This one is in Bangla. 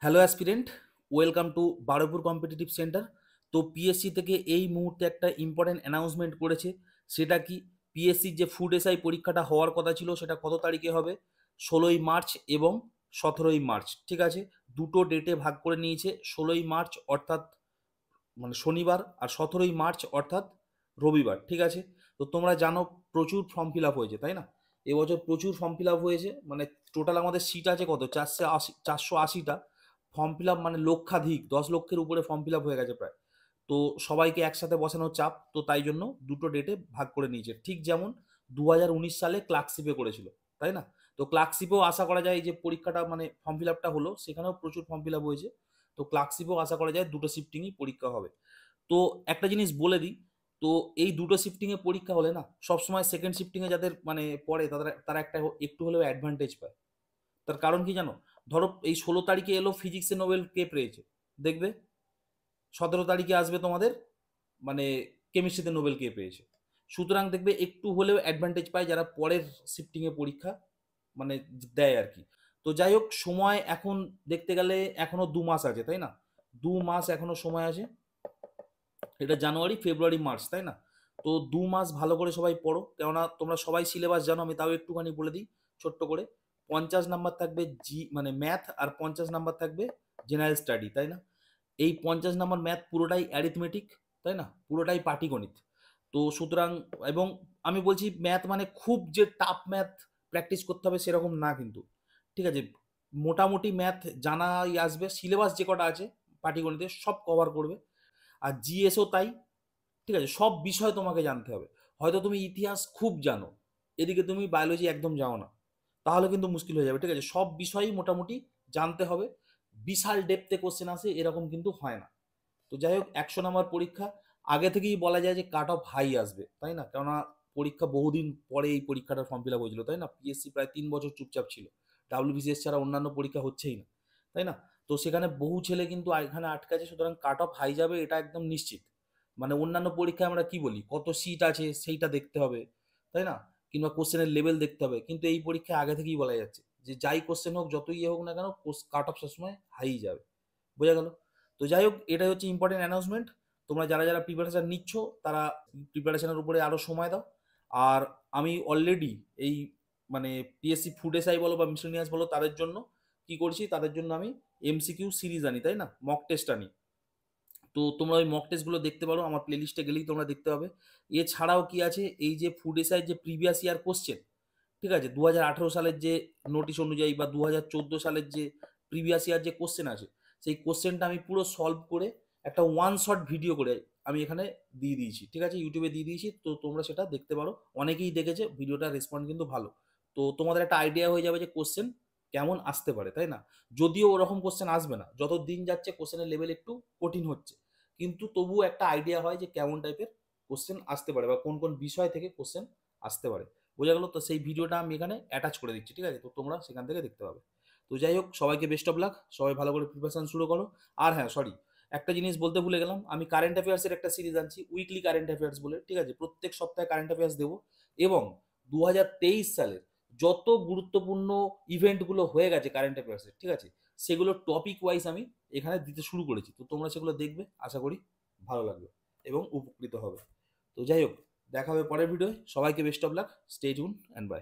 Hello aspirant, welcome to Baruipur competitive centre. তো পিএসসি থেকে এই মুহূর্তে একটা ইম্পর্টেন্ট অ্যানাউন্সমেন্ট করেছে। সেটা কি, পিএসসির যে ফুড এসআই পরীক্ষাটা হওয়ার কথা ছিল সেটা কত তারিখে হবে? 16ই মার্চ এবং 17ই মার্চ, ঠিক আছে? দুটো ডেটে ভাগ করে নিয়েছে। 16ই মার্চ অর্থাৎ মানে শনিবার, আর 17ই মার্চ অর্থাৎ রবিবার, ঠিক আছে? তো তোমরা জানো প্রচুর ফর্ম ফিল আপ হয়েছে, তাই না? এবছর প্রচুর ফর্ম ফিল আপ হয়েছে, মানে টোটাল আমাদের সিট আছে কত, 480টা। ফর্ম ফিল আপ মানে লক্ষাধিক, 10 লক্ষের উপরে ফর্ম ফিল আপ হয়ে গেছে প্রায়। তো সবাইকে একসাথে বসানোর চাপ, তো তাই জন্য দুটো ডেটে ভাগ করে নিয়েছে, ঠিক যেমন 2019 সালে ক্লার্কশিপে করেছিল, তাই না? তো ক্লার্কশিপেও আশা করা যায় যে পরীক্ষাটা মানে ফর্ম ফিল আপটা হলো, সেখানেও প্রচুর ফর্ম ফিল আপ হয়েছে। তো ক্লার্কশিপেও আশা করা যায় দুটো শিফটিংই পরীক্ষা হবে। তো একটা জিনিস বলে দিই, তো এই দুটো শিফটিংয়ে পরীক্ষা হলে না, সবসময় সেকেন্ড শিফটিংয়ে যাদের মানে পড়ে তারা তারা একটা একটু হলেও অ্যাডভান্টেজ পায়। তার কারণ কি জানো? ধরো এই 16 তারিখে এলো ফিজিক্সে নোবেল কে পেয়েছে, দেখবে 17 তারিখে আসবে তোমাদের মানে কেমিস্ট্রিতে নোবেল কে পেয়েছে। সুতরাং দেখবে একটু হলেও অ্যাডভান্টেজ পায় যারা পরের শিফটিংয়ে পরীক্ষা মানে দেয় আর কি। তো যাই হোক, সময় এখন দেখতে গেলে এখনো 2 মাস আছে, তাই না? 2 মাস এখনো সময় আছে। এটা জানুয়ারি, ফেব্রুয়ারি, মার্চ, তাই না? তো 2 মাস ভালো করে সবাই পড়ো, কেননা তোমরা সবাই সিলেবাস জানো, আমি তাও একটুখানি বলে দিই ছোট্ট করে। 50 নাম্বার থাকবে মানে ম্যাথ, আর 50 নাম্বার থাকবে জেনারেল স্টাডি, তাই না? এই 50 নাম্বার ম্যাথ পুরোটাই অ্যারিথমেটিক, তাই না? পুরোটাই পাটিগণিত। তো সুতরাং, এবং আমি বলছি ম্যাথ মানে খুব যে টাফ ম্যাথ প্র্যাকটিস করতে হবে সেরকম না কিন্তু, ঠিক আছে? মোটামুটি ম্যাথ জানাই আসবে, সিলেবাস যে কটা আছে পাটিগণিতের সব কভার করবে। আর জিএসও তাই, ঠিক আছে? সব বিষয় তোমাকে জানতে হবে। হয়তো তুমি ইতিহাস খুব জানো, এদিকে তুমি বায়োলজি একদম জানো না, তাহলে কিন্তু মুশকিল হয়ে যাবে, ঠিক আছে? সব বিষয়ই মোটামুটি জানতে হবে। বিশাল ডেপথে কোশ্চেন আসে এরকম কিন্তু হয় না। তো যাই হোক, 100 নাম্বার পরীক্ষা। আগে থেকেই বলা যায় যে কাট অফ হাই আসবে, তাই না? কেননা পরীক্ষা বহুদিন পরে এই পরীক্ষাটার ফর্ম ফিল আপ হয়েছিল, তাই না? পিএসসি প্রায় 3 বছর চুপচাপ ছিল, ডাব্লিউবিসিএস ছাড়া অন্যান্য পরীক্ষা হচ্ছেই না, তাই না? তো সেখানে বহু ছেলে কিন্তু এখানে আটকে আছে, সুতরাং কাট অফ হাই যাবে এটা একদম নিশ্চিত। মানে অন্যান্য পরীক্ষায় আমরা কি বলি, কত সিট আছে সেইটা দেখতে হবে, তাই না? কিংবা কোশ্চেনের লেভেল দেখতে হবে, কিন্তু এই পরীক্ষায় আগে থেকেই বলা যাচ্ছে যে যাই কোশ্চেন হোক, যতই ইয়ে হোক না কেন, কাট অফ সবসময় হাই যাবে। বোঝা গেল? তো যাই হোক, এটাই হচ্ছে ইম্পর্টেন্ট অ্যানাউন্সমেন্ট। তোমরা যারা যারা প্রিপারেশন নিচ্ছ তারা প্রিপারেশনের উপরে আরো সময় দাও। আর আমি অলরেডি এই মানে পিএসসি ফুড এসআই বলো বা মিসেলিনিয়াস বলো, তাদের জন্য কি করছি, তাদের জন্য আমি এমসিকিউ সিরিজ আনি, তাই না? মক টেস্ট আনি। তো তোমরা ওই মক টেস্টগুলো দেখতে পারো, আমার প্লেলিস্টে গেলেই তোমরা দেখতে পাবে। এছাড়াও কি আছে, এই যে ফুড এসআই যে প্রিভিয়াস ইয়ার কোশ্চেন, ঠিক আছে, 2018 সালের যে নোটিশ অনুযায়ী বা 2014 সালের যে প্রিভিয়াস ইয়ার যে কোশ্চেন আছে, সেই কোশ্চেনটা আমি পুরো সলভ করে একটা ওয়ান শট ভিডিও করে আমি এখানে দিয়ে দিয়েছি, ঠিক আছে? ইউটিউবে দিয়ে দিয়েছি, তো তোমরা সেটা দেখতে পারো। অনেকেই দেখেছে, ভিডিওটার রেসপন্স কিন্তু ভালো। তো তোমাদের একটা আইডিয়া হয়ে যাবে যে কোশ্চেন কেমন আসতে পারে, তাই না? যদিও ওরকম কোশ্চেন আসবে না, যত দিন যাচ্ছে কোশ্চেনের লেভেল একটু কঠিন হচ্ছে, কিন্তু তবুও একটা আইডিয়া হয় যে কেমন টাইপের কোশ্চেন আসতে পারে বা কোন কোন বিষয় থেকে কোশ্চেন আসতে পারে। বোঝা গেল? তো সেই ভিডিওটা আমি এখানে অ্যাটাচ করে দিচ্ছি, ঠিক আছে? তো তোমরা সেখান থেকে দেখতে পাবে। তো যাই হোক, সবাইকে বেস্ট অফ লাক, সবাই ভালো করে প্রিপারেশন শুরু করো। আর হ্যাঁ, সরি, একটা জিনিস বলতে ভুলে গেলাম, আমি কারেন্ট অ্যাফেয়ার্সের একটা সিরিজ আনছি, উইকলি কারেন্ট অ্যাফেয়ার্স বলে, ঠিক আছে? প্রত্যেক সপ্তাহে কারেন্ট অ্যাফেয়ার্স দেবো। এবং 2023 সালের যত গুরুত্বপূর্ণ ইভেন্টগুলো হয়ে গেছে কারেন্ট অ্যাফেয়ার্সের, ঠিক আছে, সেগুলো টপিক ওয়াইজ আমি এখানে দিতে শুরু করেছি। তো তোমরা সেগুলো দেখবে, আশা করি ভালো লাগবে এবং উপকৃত হবে। তো যাই হোক, দেখা হবে পরের ভিডিওয়। সবাইকে best of luck, stay tune and by.